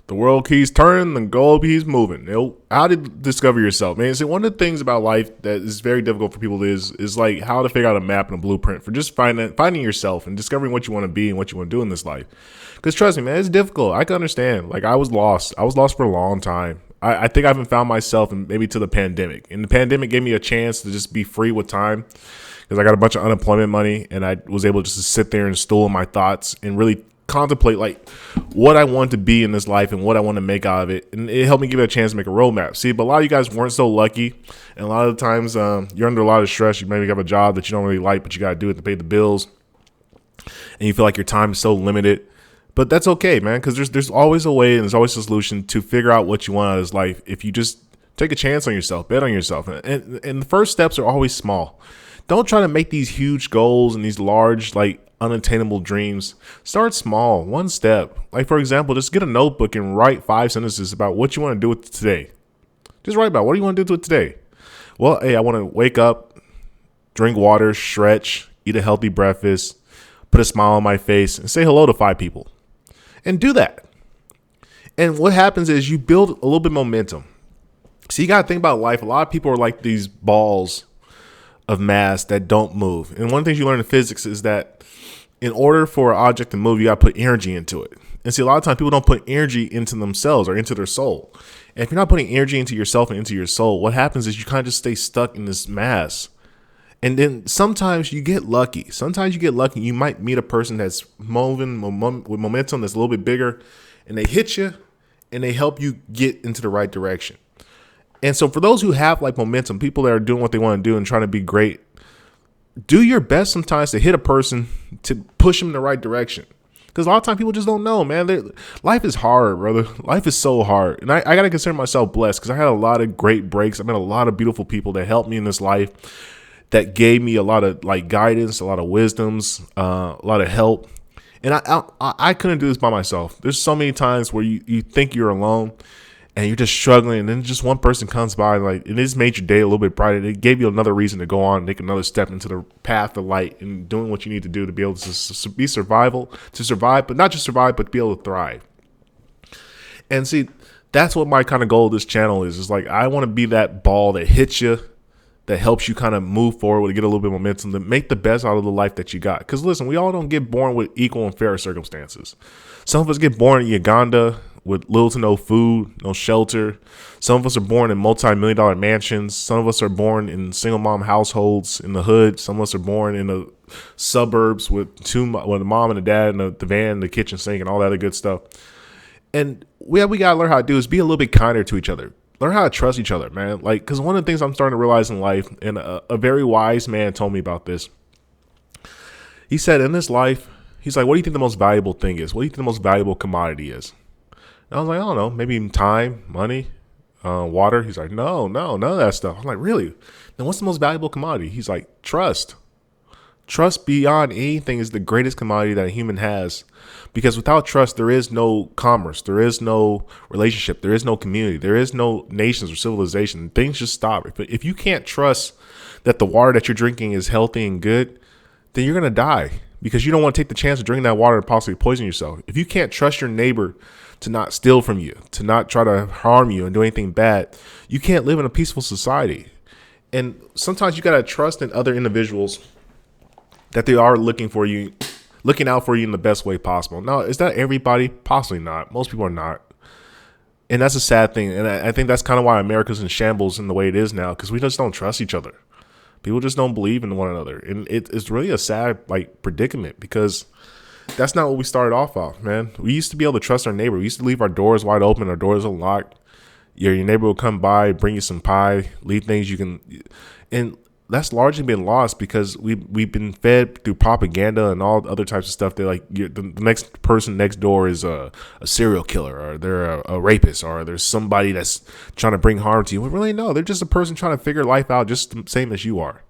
The world keeps turning, the globe keeps moving. How to discover yourself, man. See, one of the things about life that is very difficult for people is like how to figure out a map and a blueprint for just finding yourself and discovering what you want to be and what you want to do in this life. Because trust me, man, it's difficult. I can understand. Like I was lost. I was lost for a long time. I think I haven't found myself and maybe to the pandemic. And the pandemic gave me a chance to just be free with time because I got a bunch of unemployment money and I was able just to sit there and stool in my thoughts and really contemplate like what I want to be in this life and what I want to make out of it. And it helped me give it a chance to make a roadmap. See, but a lot of you guys weren't so lucky. And a lot of the times you're under a lot of stress. You maybe have a job that you don't really like, but you got to do it to pay the bills. And you feel like your time is so limited. But that's okay, man, because there's always a way and there's always a solution to figure out what you want out of this life if you just take a chance on yourself, bet on yourself. And the first steps are always small. Don't try to make these huge goals and these large, like, unattainable dreams. Start small, one step. Like, for example, just get a notebook and write 5 sentences about what you want to do with today. Just write about what do you want to do with today. Well, hey, I want to wake up, drink water, stretch, eat a healthy breakfast, put a smile on my face, and say hello to 5 people. And do that. And what happens is you build a little bit of momentum. So you got to think about life. A lot of people are like these balls of mass that don't move. And one of the things you learn in physics is that in order for an object to move, you got to put energy into it. And see, a lot of times people don't put energy into themselves or into their soul. And if you're not putting energy into yourself and into your soul, what happens is you kind of just stay stuck in this mass. And then sometimes you get lucky. You might meet a person that's moving with momentum that's a little bit bigger, and they hit you and they help you get into the right direction. And so for those who have like momentum, people that are doing what they want to do and trying to be great, do your best sometimes to hit a person to push them in the right direction. Because a lot of times people just don't know, man. Life is hard, brother. Life is so hard. And I got to consider myself blessed because I had a lot of great breaks. I met a lot of beautiful people that helped me in this life, that gave me a lot of like guidance, a lot of wisdoms, a lot of help. And I couldn't do this by myself. There's so many times where you think you're alone and you're just struggling, and then just one person comes by and like, it just made your day a little bit brighter. It gave you another reason to go on and take another step into the path of light and doing what you need to do to be able to survive, but not just survive, but be able to thrive. And see, that's what my kind of goal of this channel is like, I want to be that ball that hits you, that helps you kind of move forward to get a little bit of momentum, to make the best out of the life that you got. Because listen, we all don't get born with equal and fair circumstances. Some of us get born in Uganda with little to no food, no shelter. Some of us are born in multi-million-dollar mansions. Some of us are born in single mom households in the hood. Some of us are born in the suburbs with a mom and a dad and the van, the kitchen sink, and all that other good stuff. And what we got to learn how to do is be a little bit kinder to each other. Learn how to trust each other, man. Like, because one of the things I'm starting to realize in life, and a very wise man told me about this. He said, in this life, he's like, what do you think the most valuable thing is? What do you think the most valuable commodity is? And I was like, I don't know, maybe time, money, water. He's like, no, none of that stuff. I'm like, really? Then what's the most valuable commodity? He's like, trust. Trust beyond anything is the greatest commodity that a human has, because without trust, there is no commerce, there is no relationship, there is no community, there is no nations or civilization. Things just stop. If you can't trust that the water that you're drinking is healthy and good, then you're going to die because you don't want to take the chance of drinking that water and possibly poison yourself. If you can't trust your neighbor to not steal from you, to not try to harm you and do anything bad, you can't live in a peaceful society. And sometimes you got to trust in other individuals that they are looking out for you in the best way possible. Now, is that everybody? Possibly not. Most people are not. And that's a sad thing. And I think that's kind of why America's in shambles in the way it is now, because we just don't trust each other. People just don't believe in one another. And it's really a sad like predicament, because that's not what we started off, man. We used to be able to trust our neighbor. We used to leave our doors wide open, our doors unlocked. Your neighbor will come by, bring you some pie, leave things you can. And that's largely been lost because we've been fed through propaganda and all other types of stuff that like the next person next door is a serial killer, or they're a rapist, or there's somebody that's trying to bring harm to you. Well, really, no, they're just a person trying to figure life out just the same as you are.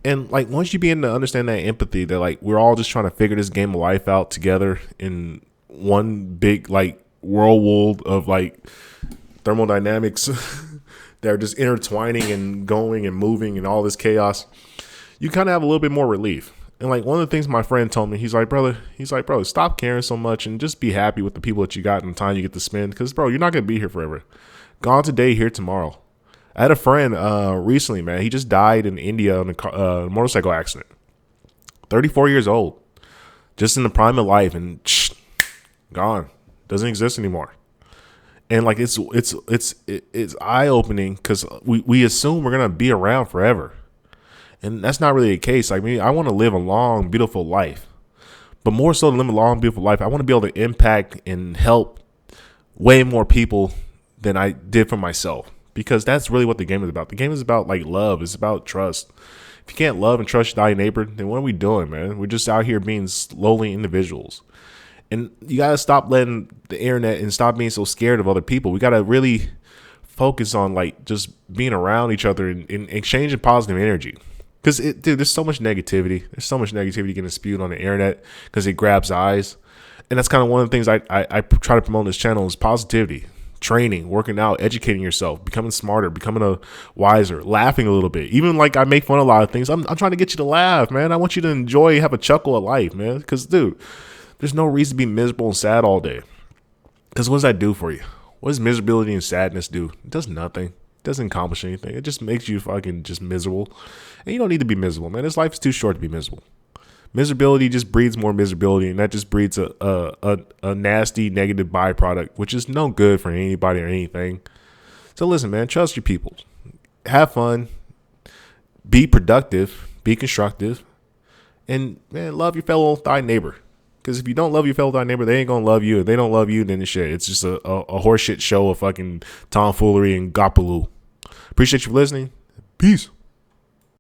And like once you begin to understand that empathy, that like we're all just trying to figure this game of life out together in one big like whirlwind of like thermodynamics that are just intertwining and going and moving and all this chaos, you kind of have a little bit more relief. And like one of the things my friend told me, he's like, bro, stop caring so much and just be happy with the people that you got and the time you get to spend. Because, bro, you're not going to be here forever. Gone today, here tomorrow. I had a friend recently, man. He just died in India in a motorcycle accident. 34 years old. Just in the prime of life and gone. Doesn't exist anymore. And like it's eye opening because we assume we're gonna be around forever, and that's not really the case. Like me, I want to live a long, beautiful life, but more so than live a long, beautiful life, I want to be able to impact and help way more people than I did for myself, because that's really what the game is about. The game is about like love. It's about trust. If you can't love and trust thy neighbor, then what are we doing, man? We're just out here being lowly individuals. And you got to stop letting the internet and stop being so scared of other people. We got to really focus on like just being around each other and exchanging positive energy. Because, dude, there's so much negativity. There's so much negativity getting spewed on the internet because it grabs eyes. And that's kind of one of the things I try to promote on this channel is positivity, training, working out, educating yourself, becoming smarter, becoming a wiser, laughing a little bit. Even like I make fun of a lot of things. I'm trying to get you to laugh, man. I want you to enjoy, have a chuckle of life, man. Because, dude, there's no reason to be miserable and sad all day. Because what does that do for you? What does miserability and sadness do? It does nothing. It doesn't accomplish anything. It just makes you fucking just miserable. And you don't need to be miserable, man. This life is too short to be miserable. Miserability just breeds more miserability, and that just breeds a nasty negative byproduct, which is no good for anybody or anything. So listen, man, trust your people. Have fun. Be productive. Be constructive. And, man, love your fellow thy neighbor. Because if you don't love your fellow thy neighbor, they ain't going to love you. If they don't love you, then it's shit. It's just a horseshit show of fucking tomfoolery and gopaloo. Appreciate you for listening. Peace.